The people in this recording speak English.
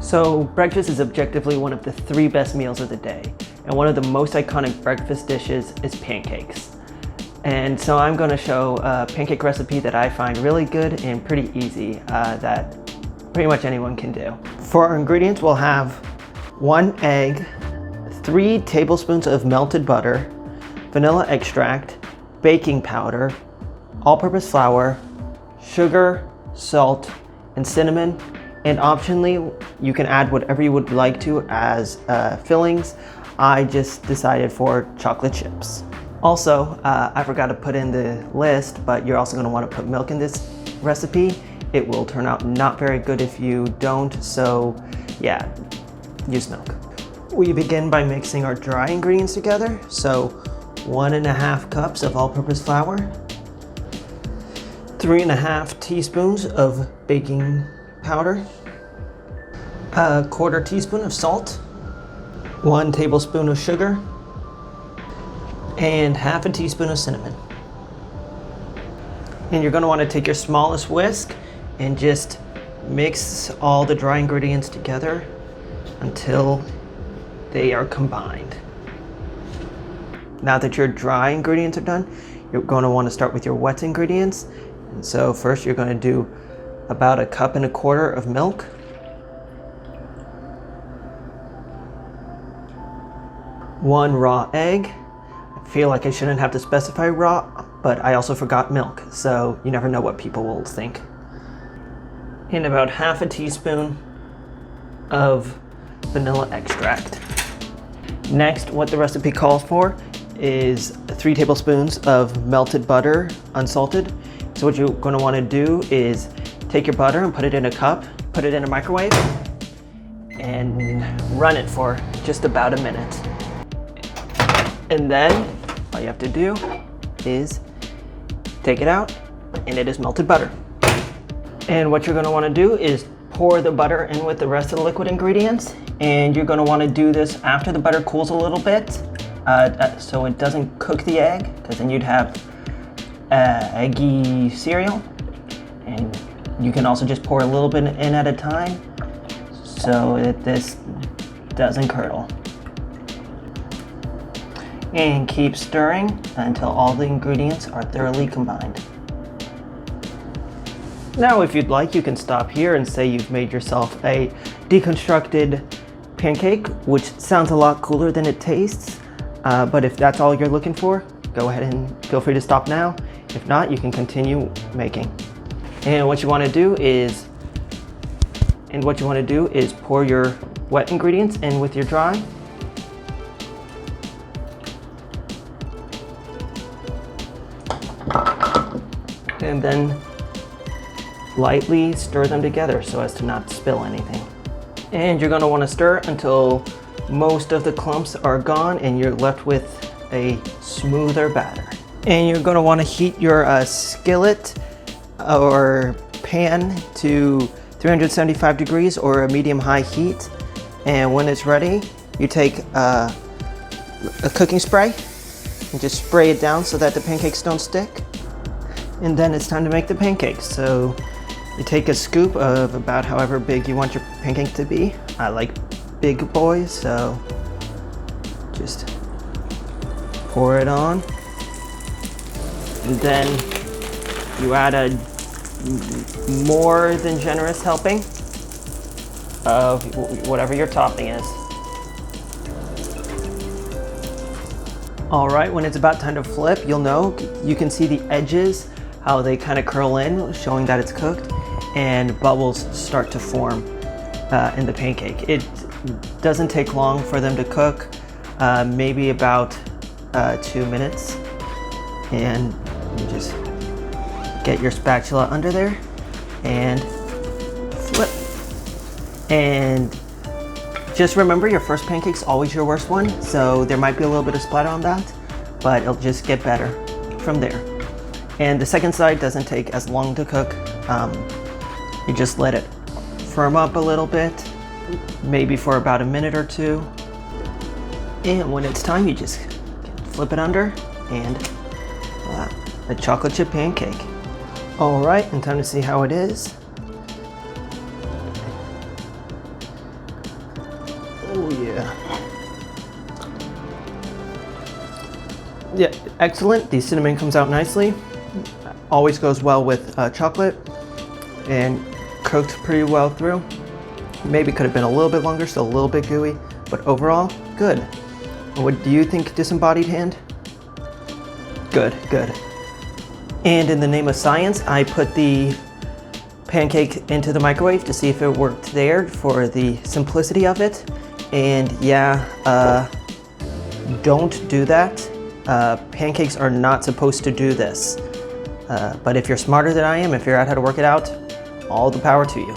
So breakfast is objectively one of the 3 best meals of the day, and one of the most iconic breakfast dishes is pancakes. And so I'm going to show a pancake recipe that I find really good and pretty easy that pretty much anyone can do. For our ingredients, we'll have 1 egg, 3 tablespoons of melted butter, vanilla extract, baking powder, all-purpose flour, sugar, salt, and cinnamon. And optionally, you can add whatever you would like to as fillings. I just decided for chocolate chips. Also, I forgot to put in the list, but you're also going to want to put milk in this recipe. It will turn out not very good if you don't, so yeah, use milk. We begin by mixing our dry ingredients together. So 1.5 cups of all-purpose flour, 3.5 teaspoons of baking powder, 1/4 teaspoon of salt, 1 tablespoon of sugar, and 1/2 teaspoon of cinnamon. And you're going to want to take your smallest whisk and just mix all the dry ingredients together until they are combined. Now that your dry ingredients are done, you're going to want to start with your wet ingredients. And so first you're going to do about 1.25 cups of milk, 1 raw egg. I feel like I shouldn't have to specify raw, but I also forgot milk, so you never know what people will think. And about 1/2 teaspoon of vanilla extract. Next, what the recipe calls for is 3 tablespoons of melted butter, unsalted. So what you're going to want to do is take your butter and put it in a cup, put it in a microwave, and run it for just about a minute. And then all you have to do is take it out, and it is melted butter. And what you're going to want to do is pour the butter in with the rest of the liquid ingredients, and you're going to want to do this after the butter cools a little bit, so it doesn't cook the egg, because then you'd have eggy cereal. And you can also just pour a little bit in at a time so that this doesn't curdle. And keep stirring until all the ingredients are thoroughly combined. Now, if you'd like, you can stop here and say you've made yourself a deconstructed pancake, which sounds a lot cooler than it tastes. But if that's all you're looking for, go ahead and feel free to stop now. If not, you can continue making. And what you want to do is pour your wet ingredients in with your dry. And then lightly stir them together so as to not spill anything. And you're going to want to stir until most of the clumps are gone and you're left with a smoother batter. And you're going to want to heat your skillet or pan to 375 degrees or a medium-high heat. And when it's ready, you take a cooking spray and just spray it down so that the pancakes don't stick. And then it's time to make the pancakes. So you take a scoop of about however big you want your pancake to be. I like big boys, so just pour it on. And then you add a more than generous helping of whatever your topping is. All right, when it's about time to flip, you'll know, you can see the edges, how they kind of curl in, showing that it's cooked, and bubbles start to form in the pancake. It doesn't take long for them to cook, maybe about 2 minutes. And you just get your spatula under there and flip. And just remember, your first pancake's always your worst one, so there might be a little bit of splatter on that, but it'll just get better from there. And the second side doesn't take as long to cook. You just let it firm up a little bit, maybe for about a minute or 2. And when it's time, you just flip it under, and a chocolate chip pancake. All right, and time to see how it is. Oh yeah. Yeah, excellent. The cinnamon comes out nicely. Always goes well with chocolate and cooked pretty well through. Maybe could have been a little bit longer, still a little bit gooey, but overall, good. What do you think, disembodied hand? Good, good. And in the name of science, I put the pancake into the microwave to see if it worked there for the simplicity of it. And yeah, don't do that. Pancakes are not supposed to do this. But if you're smarter than I am, if you're out how to work it out, all the power to you.